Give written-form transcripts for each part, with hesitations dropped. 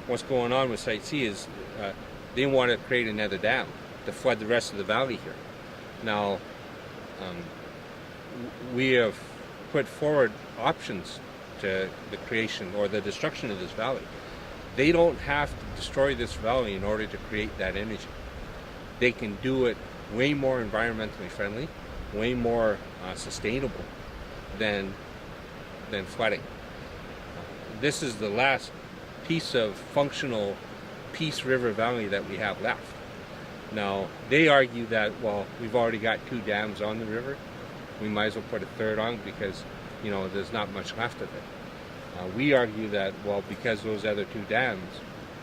what's going on with Site C is they want to create another dam to flood the rest of the valley here. Now, we have put forward options to the creation or the destruction of this valley. They don't have to destroy this valley in order to create that energy. They can do it way more environmentally friendly, way more sustainable than flooding. This is the last piece of functional Peace River Valley that we have left. Now, they argue that, well, we've already got 2 dams on the river. We might as well put a third on because, you know, there's not much left of it. We argue that, well, because those other 2 dams,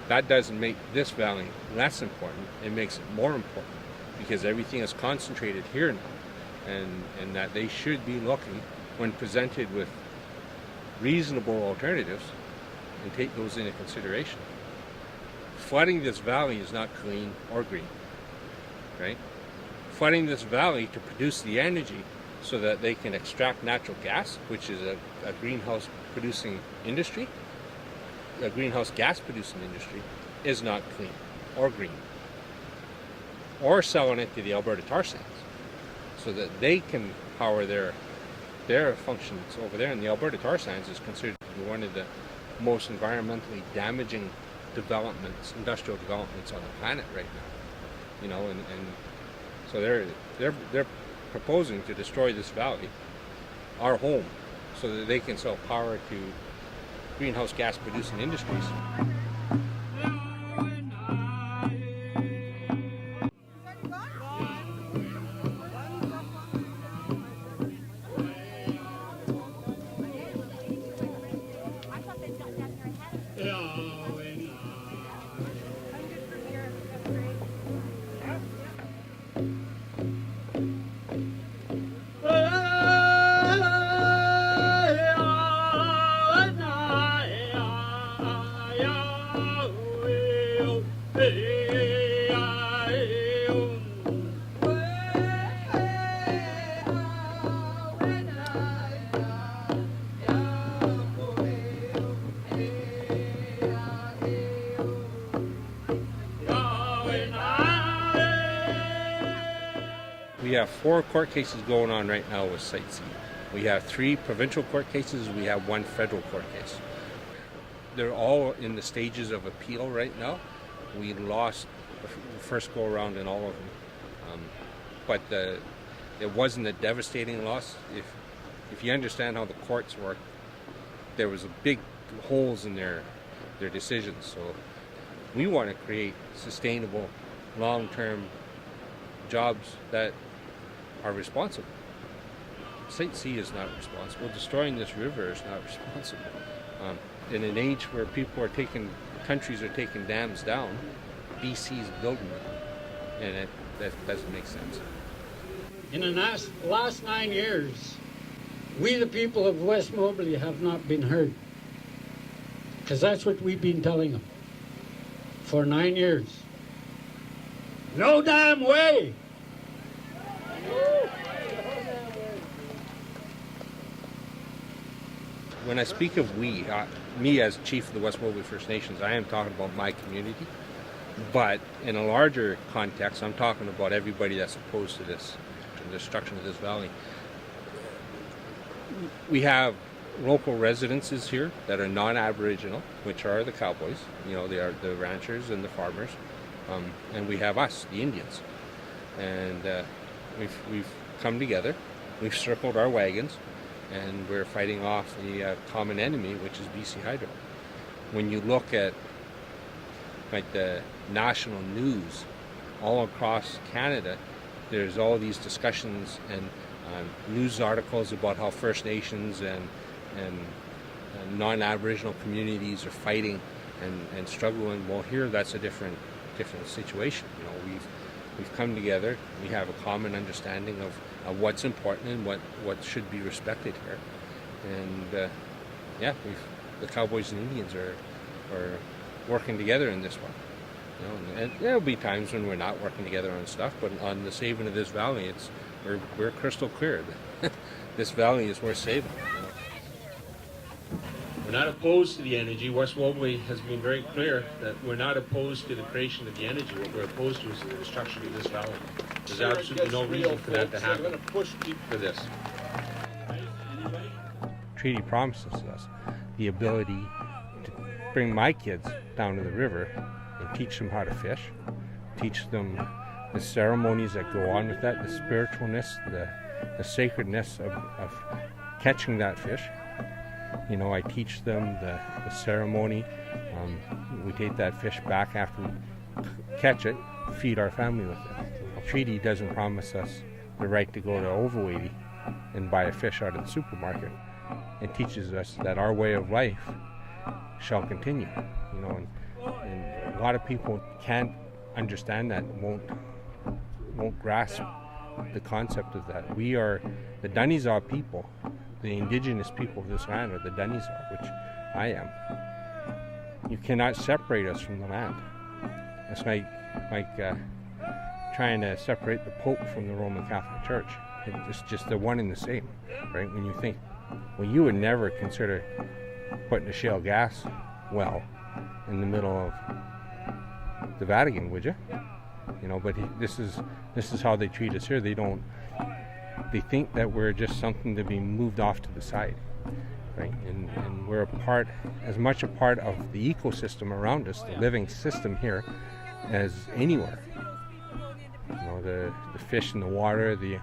that doesn't make this valley less important. It makes it more important because everything is concentrated here now, and that they should be looking, when presented with reasonable alternatives, and take those into consideration. Flooding this valley is not clean or green, right? Flooding this valley to produce the energy so that they can extract natural gas, which is a greenhouse producing industry, a greenhouse gas producing industry, is not clean or green. Or selling it to the Alberta tar sands so that they can power their functions over there. And the Alberta tar sands is considered to be one of the most environmentally damaging developments, industrial developments on the planet right now. You know, and so they're proposing to destroy this valley, our home, so that they can sell power to greenhouse gas producing industries. We have 4 court cases going on right now with Site C. We have 3 provincial court cases. We have 1 federal court case. They're all in the stages of appeal right now. We lost the first go around in all of them, but it wasn't a devastating loss. If you understand how the courts work, there was a big holes in their decisions. So we want to create sustainable, long-term jobs that are responsible. Site C is not responsible. Destroying this river is not responsible. In an age where countries are taking dams down, BC's building them, and that doesn't make sense. In the last 9 years, we the people of West Moberly have not been heard, because that's what we've been telling them for 9 years. No damn way! When I speak of we, me as Chief of the West Moberly First Nations, I am talking about my community. But in a larger context, I'm talking about everybody that's opposed to this, to the destruction of this valley. We have local residences here that are non-Aboriginal, which are the Cowboys. You know, they are the ranchers and the farmers. And we have us, the Indians. And we've come together, we've circled our wagons, and we're fighting off the common enemy, which is BC Hydro. When you look at like the national news all across Canada, there's all these discussions and news articles about how First Nations and non-Aboriginal communities are fighting and struggling. Well, here that's a different situation. You know, we've come together. We have a common understanding of what's important and what should be respected here. And the Cowboys and Indians are working together in this one. You know, and there'll be times when we're not working together on stuff, but on the saving of this valley, we're crystal clear that this valley is worth saving. You know? We're not opposed to the energy. West Moberly has been very clear that we're not opposed to the creation of the energy. What we're opposed to is the destruction of this valley. There's absolutely no reason for that to happen for this. Treaty promises us the ability to bring my kids down to the river and teach them how to fish, teach them the ceremonies that go on with that, the spiritualness, the sacredness of catching that fish. You know, I teach them the ceremony. We take that fish back after we catch it, feed our family with it. The treaty doesn't promise us the right to go to Overweighty and buy a fish out of the supermarket. It teaches us that our way of life shall continue. You know, and a lot of people can't understand that, won't grasp the concept of that. We are the Danizaw people, the indigenous people of this land, or the Danizaw, which I am. You cannot separate us from the land. It's like trying to separate the Pope from the Roman Catholic Church. It's just the one and the same, right? When you think, well, you would never consider putting a shale gas well in the middle of the Vatican, would you? You know, but this is how they treat us here. They think that we're just something to be moved off to the side, right? And we're as much a part of the ecosystem around us, the living system here, as anywhere. You know, the fish in the water, the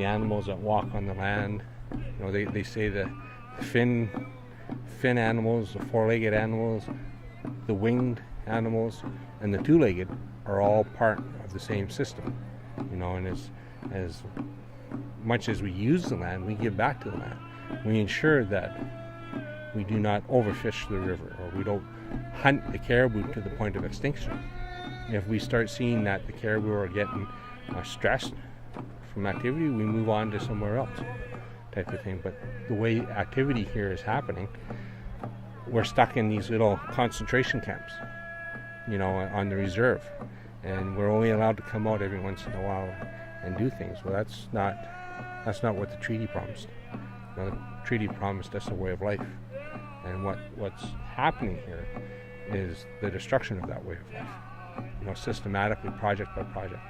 animals that walk on the land. You know, they say the fin animals, the four-legged animals, the winged animals, and the two-legged are all part of the same system. You know, and as much as we use the land, we give back to the land. We ensure that we do not overfish the river, or we don't hunt the caribou to the point of extinction. If we start seeing that the caribou are getting stressed from activity, we move on to somewhere else, type of thing. But the way activity here is happening, we're stuck in these little concentration camps, you know, on the reserve, and we're only allowed to come out every once in a while and do things. Well, that's not what the treaty promised. You know, the treaty promised us a way of life, and what's happening here is the destruction of that way of life. You know, systematically, project by project.